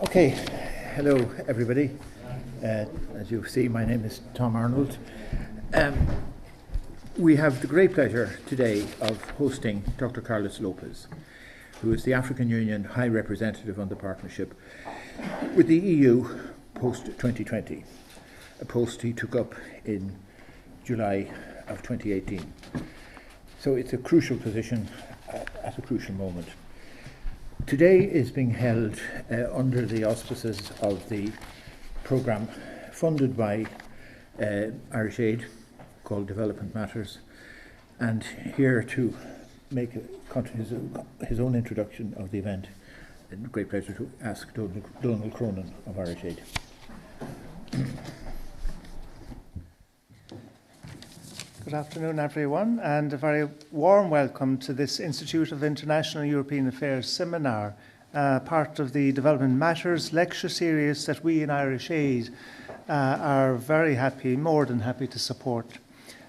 Okay, hello everybody. As you see, my name is Tom Arnold. We have the great pleasure today of hosting Dr. Carlos Lopes, who is the African Union High Representative on the Partnership with the EU post-2020, a post he took up in July of 2018. So it's a crucial position at a crucial moment. Today is being held under the auspices of the programme funded by Irish Aid called Development Matters, and here to make his own introduction of the event, a great pleasure to ask Donald Cronin of Irish Aid. Good afternoon, everyone, and a very warm welcome to this Institute of International European Affairs seminar, part of the Development Matters lecture series that we in Irish Aid are very happy, more than happy to support.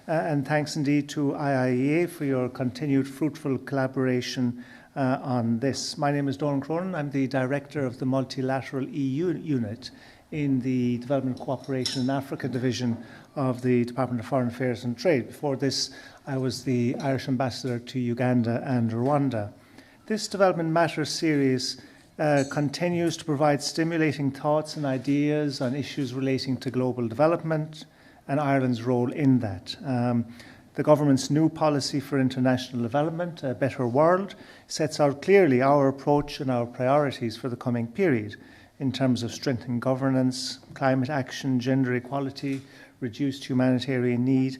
And thanks indeed to IIEA for your continued fruitful collaboration on this. My name is Donald Cronin. I'm the Director of the Multilateral EU Unit in the Development Cooperation in Africa Division of the Department of Foreign Affairs and Trade. Before this, I was the Irish Ambassador to Uganda and Rwanda. This Development Matters series continues to provide stimulating thoughts and ideas on issues relating to global development and Ireland's role in that. The government's new policy for international development, A Better World, sets out clearly our approach and our priorities for the coming period in terms of strengthening governance, climate action, gender equality, reduced humanitarian need,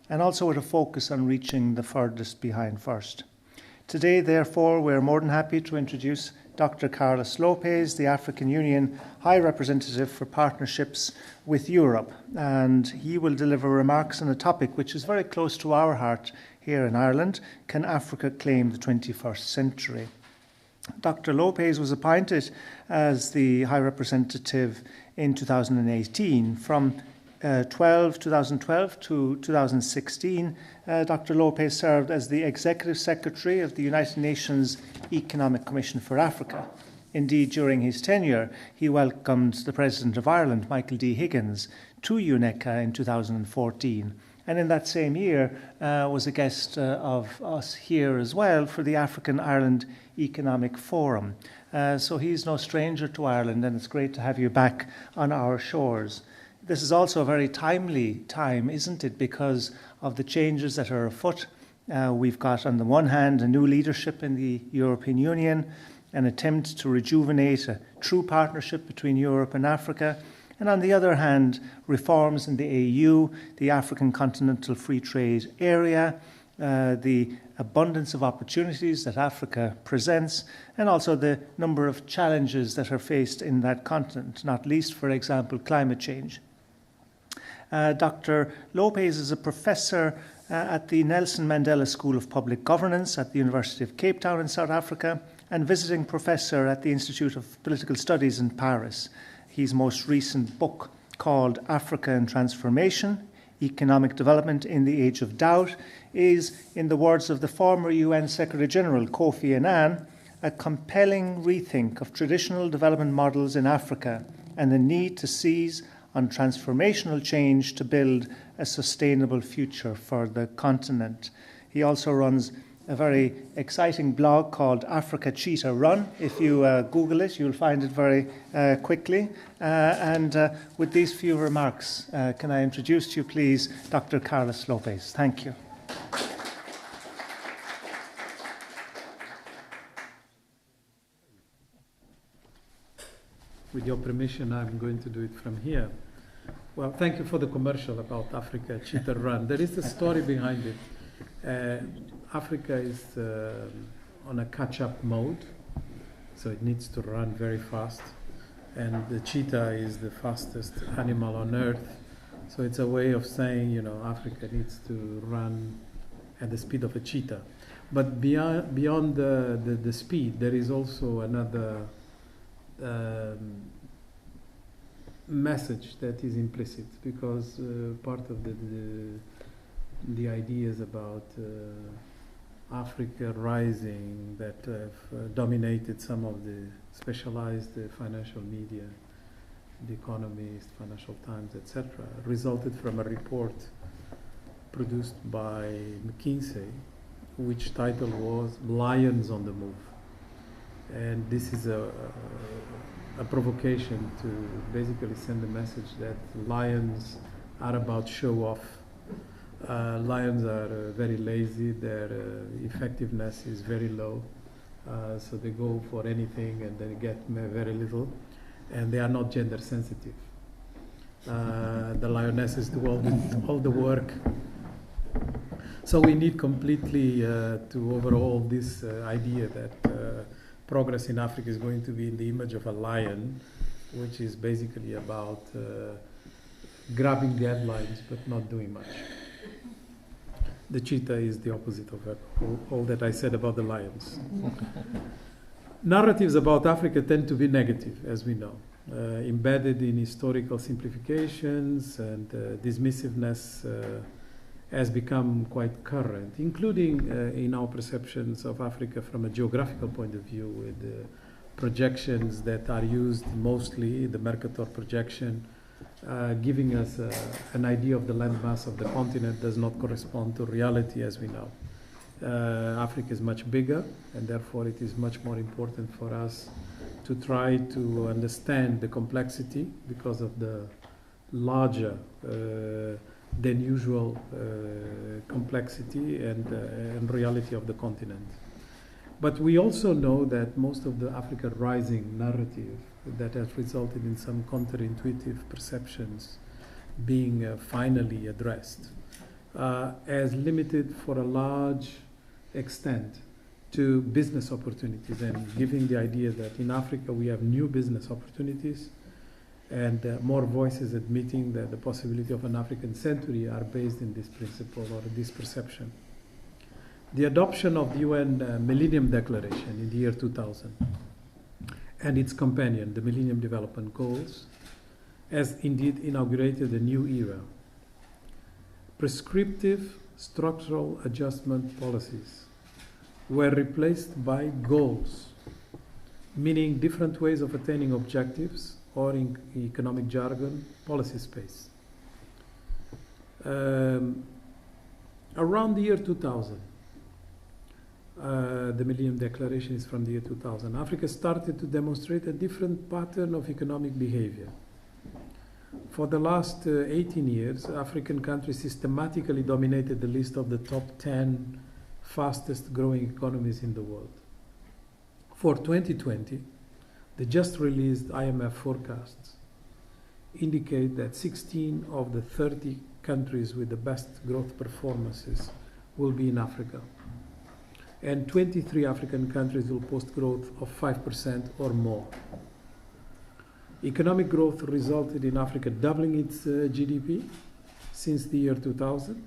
and also with a focus on reaching the furthest behind first. Today, therefore, we're more than happy to introduce Dr. Carlos Lopes, the African Union High Representative for Partnerships with Europe, and he will deliver remarks on a topic which is very close to our heart here in Ireland: can Africa claim the 21st century? Dr. Lopes was appointed as the High Representative in 2018. From 2012 to 2016, Dr. Lopes served as the Executive Secretary of the United Nations Economic Commission for Africa. Indeed, during his tenure, he welcomed the President of Ireland, Michael D. Higgins, to UNECA in 2014. And in that same year was a guest of us here as well for the African Ireland Economic Forum. So he's no stranger to Ireland, and it's great to have you back on our shores. This is also a very timely time, isn't it, because of the changes that are afoot. We've got, on the one hand, a new leadership in the European Union, an attempt to rejuvenate a true partnership between Europe and Africa, and on the other hand, reforms in the AU, the African Continental Free Trade Area, the abundance of opportunities that Africa presents, and also the number of challenges that are faced in that continent, not least, for example, climate change. Dr. Lopes is a professor at the Nelson Mandela School of Public Governance at the University of Cape Town in South Africa, and visiting professor at the Institute of Political Studies in Paris. His most recent book, called Africa in Transformation: Economic Development in the Age of Doubt, is, in the words of the former UN Secretary General Kofi Annan, a compelling rethink of traditional development models in Africa and the need to seize on transformational change to build a sustainable future for the continent. He also runs a very exciting blog called Africa Cheetah Run. If you Google it, you'll find it very quickly. And with these few remarks, can I introduce to you, please, Dr. Carlos Lopes. Thank you. With your permission, I'm going to do it from here. Well, thank you for the commercial about Africa Cheetah Run. There is a story behind it. Africa is on a catch-up mode, so it needs to run very fast. And the cheetah is the fastest animal on earth. So it's a way of saying, Africa needs to run at the speed of a cheetah. But beyond the speed, there is also another message that is implicit, because part of the ideas about Africa rising that have dominated some of the specialized financial media, The Economist, Financial Times, etc., resulted from a report produced by McKinsey, which title was Lions on the Move. And this is a provocation to basically send a message that lions are about show off. Lions are very lazy, their effectiveness is very low, so they go for anything and they get very little, and they are not gender sensitive. The lionesses do all the work. So we need completely to overhaul this idea that progress in Africa is going to be in the image of a lion, which is basically about grabbing the headlines but not doing much. The cheetah is the opposite of all that I said about the lions. Narratives about Africa tend to be negative, as we know, embedded in historical simplifications, and dismissiveness has become quite current, including in our perceptions of Africa from a geographical point of view, with projections that are used mostly, the Mercator projection, giving us an idea of the landmass of the continent does not correspond to reality, as we know. Africa is much bigger, and therefore it is much more important for us to try to understand the complexity because of the larger than usual complexity and reality of the continent. But we also know that most of the Africa Rising narrative that has resulted in some counterintuitive perceptions being finally addressed as limited for a large extent to business opportunities, and giving the idea that in Africa we have new business opportunities, and more voices admitting that the possibility of an African century are based in this principle or this perception. The adoption of the UN Millennium Declaration in the year 2000 and its companion, the Millennium Development Goals, has indeed inaugurated a new era. Prescriptive structural adjustment policies were replaced by goals, meaning different ways of attaining objectives, or in economic jargon, policy space. Around the year 2000, the Millennium Declaration is from the year 2000, Africa started to demonstrate a different pattern of economic behavior. For the last 18 years, African countries systematically dominated the list of the top 10 fastest growing economies in the world. For 2020, the just released IMF forecasts indicate that 16 of the 30 countries with the best growth performances will be in Africa. And 23 African countries will post growth of 5% or more. Economic growth resulted in Africa doubling its GDP since the year 2000.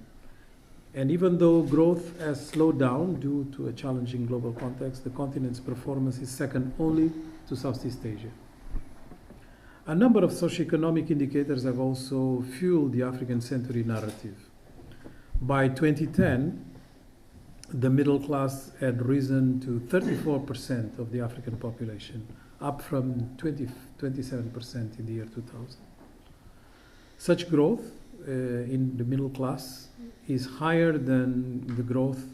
And even though growth has slowed down due to a challenging global context, the continent's performance is second only to Southeast Asia. A number of socioeconomic indicators have also fueled the African century narrative. By 2010, the middle class had risen to 34% of the African population, up from 27% in the year 2000. Such growth in the middle class is higher than the growth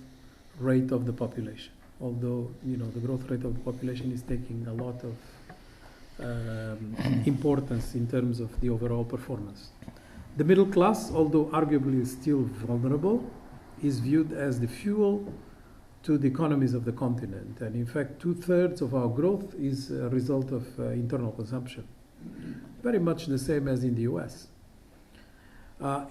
rate of the population, although the growth rate of the population is taking a lot of importance in terms of the overall performance. The middle class, although arguably still vulnerable, is viewed as the fuel to the economies of the continent. And in fact, 2/3 of our growth is a result of internal consumption, very much the same as in the US.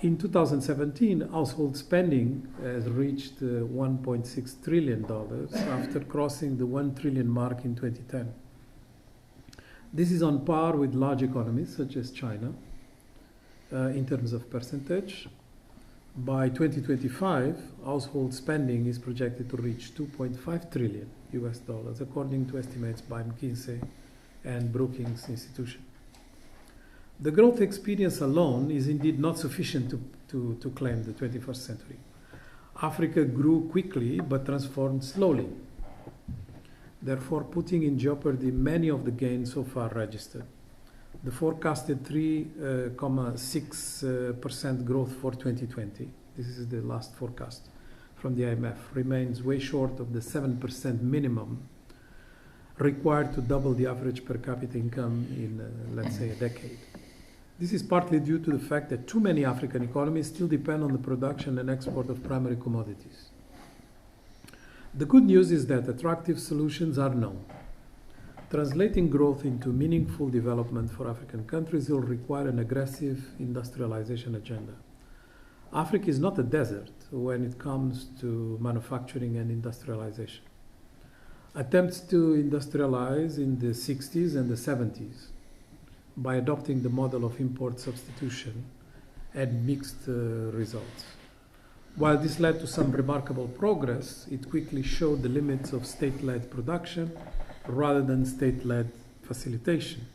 In 2017, household spending has reached $1.6 trillion after crossing the 1 trillion mark in 2010. This is on par with large economies such as China in terms of percentage. By 2025, household spending is projected to reach $2.5 trillion according to estimates by McKinsey and Brookings Institution. The growth experience alone is indeed not sufficient to claim the 21st century. Africa grew quickly but transformed slowly. therefore putting in jeopardy many of the gains so far registered. The forecasted 3.6% growth for 2020, this is the last forecast from the IMF, remains way short of the 7% minimum required to double the average per capita income in, let's say, a decade. This is partly due to the fact that too many African economies still depend on the production and export of primary commodities. The good news is that attractive solutions are known. Translating growth into meaningful development for African countries will require an aggressive industrialization agenda. Africa is not a desert when it comes to manufacturing and industrialization. Attempts to industrialize in the 60s and the 70s by adopting the model of import substitution had mixed results. While this led to some remarkable progress, it quickly showed the limits of state-led production rather than state-led facilitation.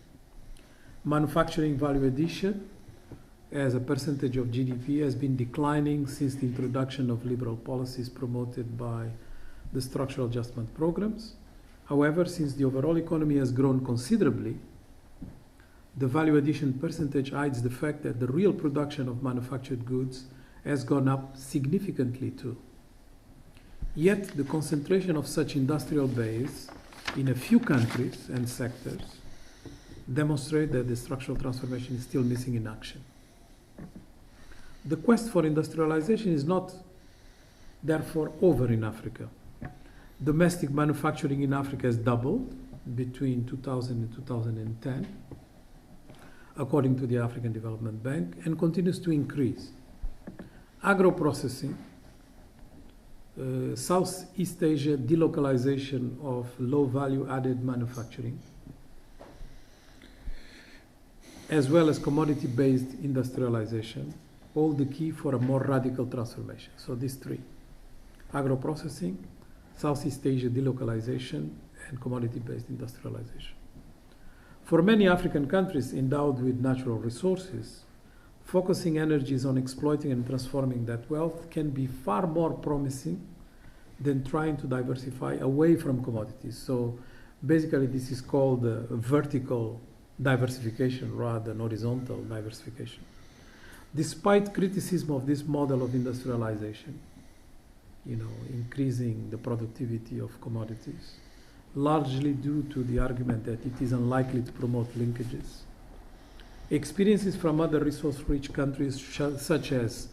Manufacturing value addition as a percentage of GDP has been declining since the introduction of liberal policies promoted by the structural adjustment programs. However, since the overall economy has grown considerably, the value addition percentage hides the fact that the real production of manufactured goods has gone up significantly too. Yet the concentration of such industrial base in a few countries and sectors demonstrate that the structural transformation is still missing in action. The quest for industrialization is not therefore over in Africa. Domestic manufacturing in Africa has doubled between 2000 and 2010, according to the African Development Bank, and continues to increase. Agro-processing, Southeast Asia delocalization of low-value added manufacturing, as well as commodity-based industrialization, all the key for a more radical transformation. So these three: agro-processing, Southeast Asia delocalization, and commodity-based industrialization. For many African countries endowed with natural resources, focusing energies on exploiting and transforming that wealth can be far more promising than trying to diversify away from commodities. So basically this is called vertical diversification rather than horizontal diversification. Despite criticism of this model of industrialization, increasing the productivity of commodities, largely due to the argument that it is unlikely to promote linkages, experiences from other resource-rich countries such as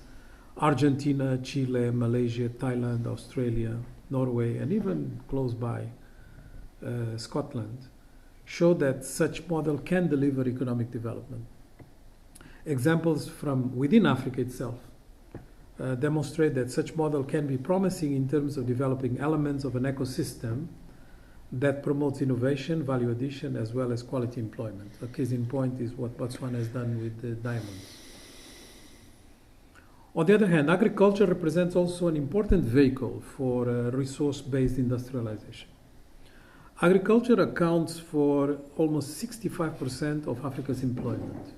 Argentina, Chile, Malaysia, Thailand, Australia, Norway, and even close by Scotland show that such model can deliver economic development. Examples from within Africa itself demonstrate that such model can be promising in terms of developing elements of an ecosystem that promotes innovation, value addition, as well as quality employment. A case in point is what Botswana has done with the diamonds. On the other hand, agriculture represents also an important vehicle for resource-based industrialization. Agriculture accounts for almost 65% of Africa's employment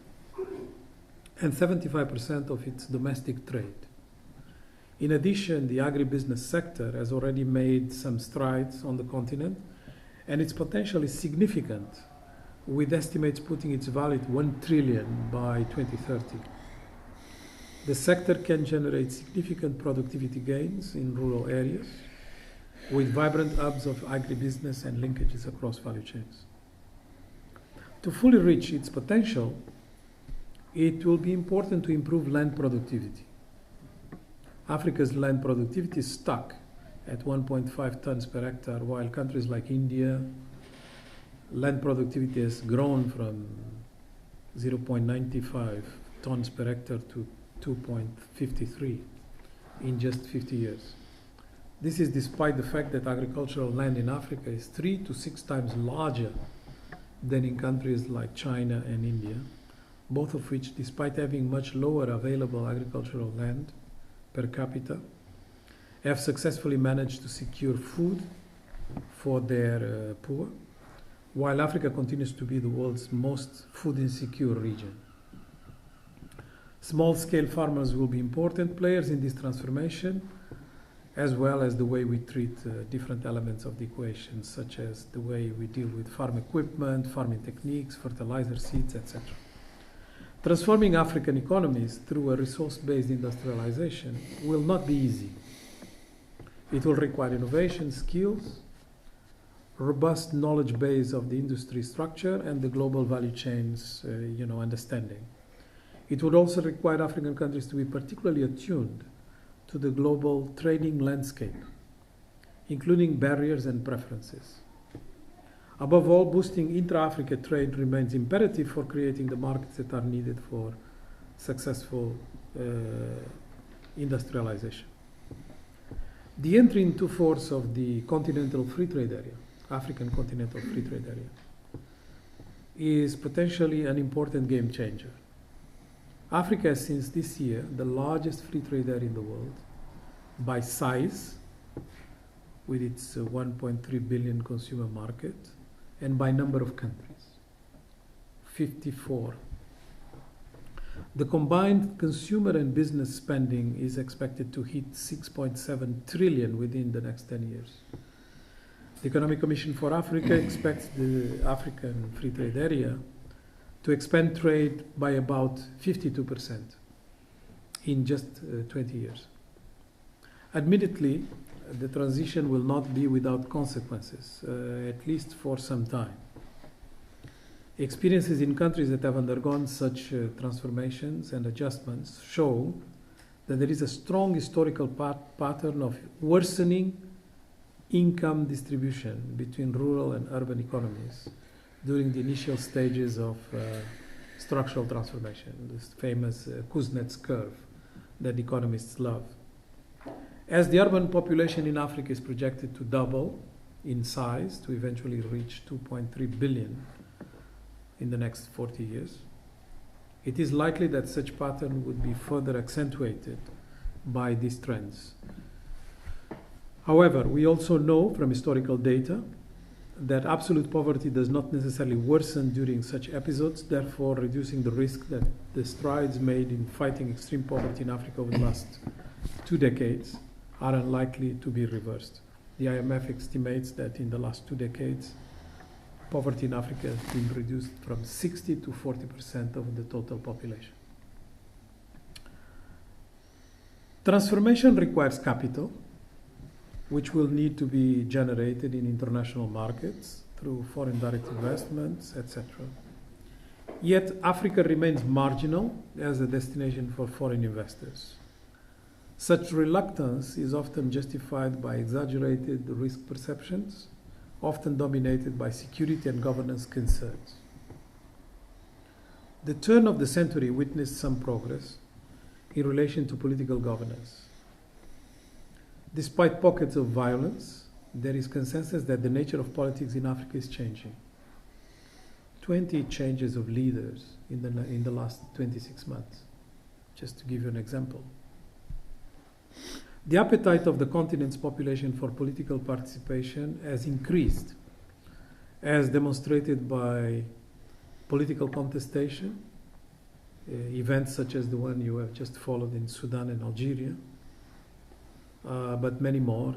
and 75% of its domestic trade. In addition, the agribusiness sector has already made some strides on the continent, and its potential is significant, with estimates putting its value at 1 trillion by 2030. The sector can generate significant productivity gains in rural areas, with vibrant hubs of agribusiness and linkages across value chains. To fully reach its potential, it will be important to improve land productivity. Africa's land productivity is stuck at 1.5 tons per hectare, while countries like India, land productivity has grown from 0.95 tons per hectare to 2.53 in just 50 years. This is despite the fact that agricultural land in Africa is 3 to 6 times larger than in countries like China and India, both of which, despite having much lower available agricultural land per capita, have successfully managed to secure food for their poor, while Africa continues to be the world's most food insecure region. Small-scale farmers will be important players in this transformation, as well as the way we treat different elements of the equation, such as the way we deal with farm equipment, farming techniques, fertilizer seeds, etc. Transforming African economies through a resource-based industrialization will not be easy. It will require innovation, skills, robust knowledge base of the industry structure, and the global value chains, understanding. It would also require African countries to be particularly attuned to the global trading landscape, including barriers and preferences. Above all, boosting intra-Africa trade remains imperative for creating the markets that are needed for successful industrialization. The entry into force of the continental free trade area, African continental free trade area, is potentially an important game changer. Africa is since this year the largest free trade area in the world by size, with its 1.3 billion consumer market, and by number of countries, 54. The combined consumer and business spending is expected to hit 6.7 trillion within the next 10 years. The Economic Commission for Africa expects the African free trade area to expand trade by about 52% in just 20 years. Admittedly, the transition will not be without consequences, at least for some time. Experiences in countries that have undergone such transformations and adjustments show that there is a strong historical pattern of worsening income distribution between rural and urban economies during the initial stages of structural transformation, this famous Kuznets curve that economists love. As the urban population in Africa is projected to double in size to eventually reach 2.3 billion in the next 40 years, it is likely that such pattern would be further accentuated by these trends. However, we also know from historical data that absolute poverty does not necessarily worsen during such episodes, therefore reducing the risk that the strides made in fighting extreme poverty in Africa over the last 2 decades are unlikely to be reversed. The IMF estimates that in the last 2 decades, poverty in Africa has been reduced from 60 to 40% of the total population. Transformation requires capital, which will need to be generated in international markets through foreign direct investments, etc. Yet Africa remains marginal as a destination for foreign investors. Such reluctance is often justified by exaggerated risk perceptions, often dominated by security and governance concerns. The turn of the century witnessed some progress in relation to political governance. Despite pockets of violence, there is consensus that the nature of politics in Africa is changing. 20 changes of leaders in the last 26 months, just to give you an example. The appetite of the continent's population for political participation has increased, as demonstrated by political contestation, events such as the one you have just followed in Sudan and Algeria, but many more,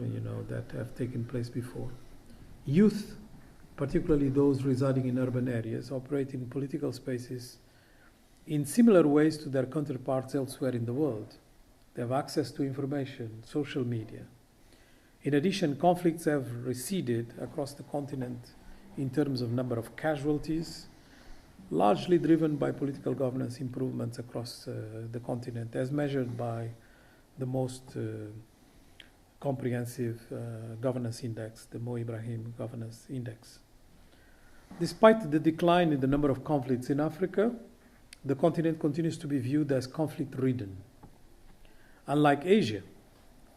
that have taken place before. Youth, particularly those residing in urban areas, operate in political spaces in similar ways to their counterparts elsewhere in the world. They have access to information, social media. In addition, conflicts have receded across the continent in terms of number of casualties, largely driven by political governance improvements across the continent, as measured by the most comprehensive governance index, the Mo Ibrahim Governance Index. Despite the decline in the number of conflicts in Africa, the continent continues to be viewed as conflict-ridden. Unlike Asia,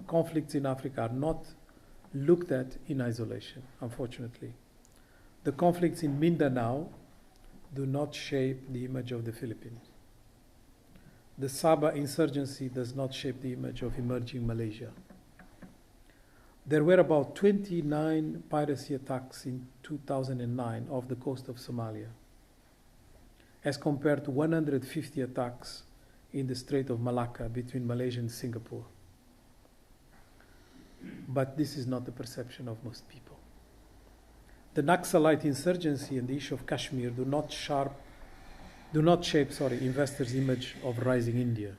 conflicts in Africa are not looked at in isolation, unfortunately. The conflicts in Mindanao do not shape the image of the Philippines. The Sabah insurgency does not shape the image of emerging Malaysia. There were about 29 piracy attacks in 2009 off the coast of Somalia, as compared to 150 attacks in the Strait of Malacca between Malaysia and Singapore. but this is not the perception of most people. The Naxalite insurgency and the issue of Kashmir do not shape investors' image of rising India.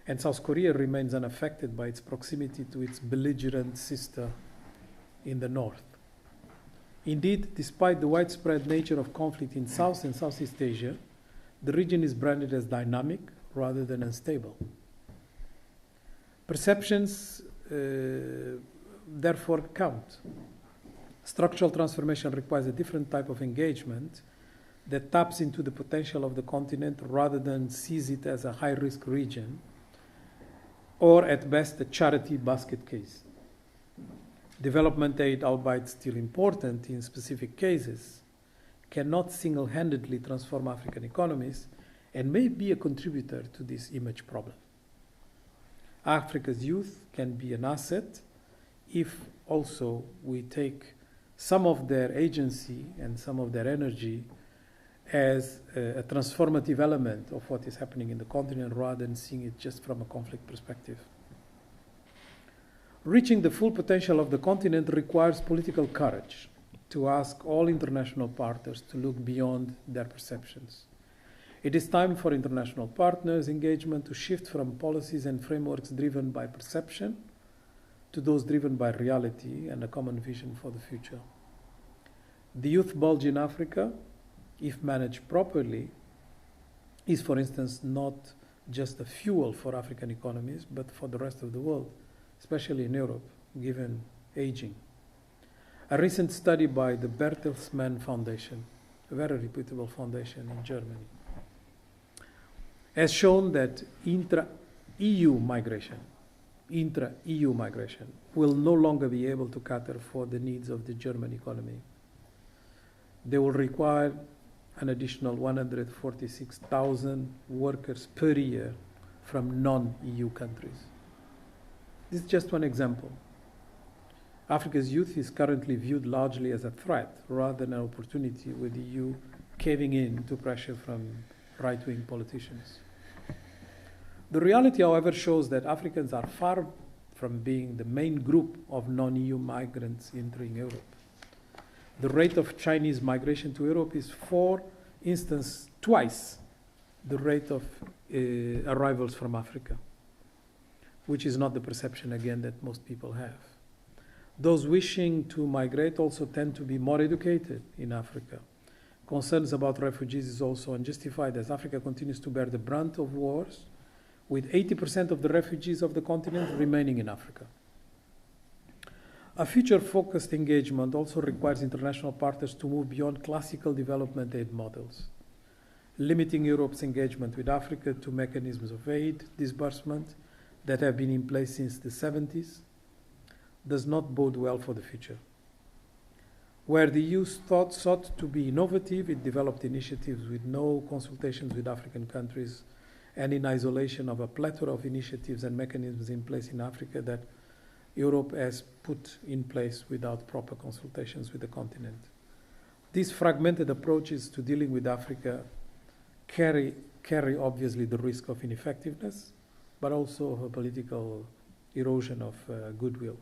And South Korea remains unaffected by its proximity to its belligerent sister in the north. Indeed, despite the widespread nature of conflict in South and Southeast Asia, the region is branded as dynamic rather than unstable. Perceptions, therefore, count. Structural transformation requires a different type of engagement that taps into the potential of the continent rather than sees it as a high-risk region or, at best, a charity basket case. Development aid, albeit still important in specific cases, cannot single-handedly transform African economies and may be a contributor to this image problem. Africa's youth can be an asset if also we take some of their agency and some of their energy as a transformative element of what is happening in the continent rather than seeing it just from a conflict perspective. Reaching the full potential of the continent requires political courage to ask all international partners to look beyond their perceptions. It is time for international partners' engagement to shift from policies and frameworks driven by perception to those driven by reality and a common vision for the future. The youth bulge in Africa, if managed properly, is, for instance, not just a fuel for African economies, but for the rest of the world, especially in Europe, given aging. A recent study by the Bertelsmann Foundation, a very reputable foundation in Germany, has shown that intra-EU migration will no longer be able to cater for the needs of the German economy. They will require an additional 146,000 workers per year from non-EU countries. This is just one example. Africa's youth is currently viewed largely as a threat rather than an opportunity, with the EU caving in to pressure from right-wing politicians. The reality, however, shows that Africans are far from being the main group of non-EU migrants entering Europe. The rate of Chinese migration to Europe is, for instance, twice the rate of arrivals from Africa, which is not the perception, again, that most people have. Those wishing to migrate also tend to be more educated in Africa. Concerns about refugees is also unjustified, as Africa continues to bear the brunt of wars, with 80% of the refugees of the continent remaining in Africa. A future-focused engagement also requires international partners to move beyond classical development aid models. Limiting Europe's engagement with Africa to mechanisms of aid disbursement that have been in place since the 70s does not bode well for the future. Where the EU sought to be innovative, it developed initiatives with no consultations with African countries and in isolation of a plethora of initiatives and mechanisms in place in Africa that Europe has put in place without proper consultations with the continent. These fragmented approaches to dealing with Africa carry obviously the risk of ineffectiveness, but also of a political erosion of goodwill.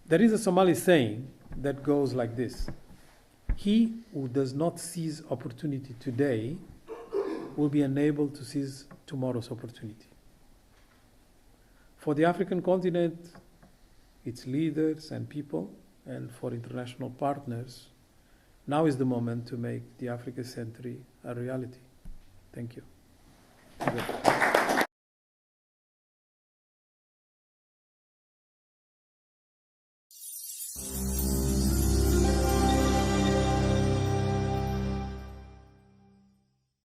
There is a Somali saying that goes like this: he who does not seize opportunity today will be unable to seize tomorrow's opportunity. For the African continent, its leaders and people, and for international partners, now is the moment to make the Africa Century a reality. Thank you.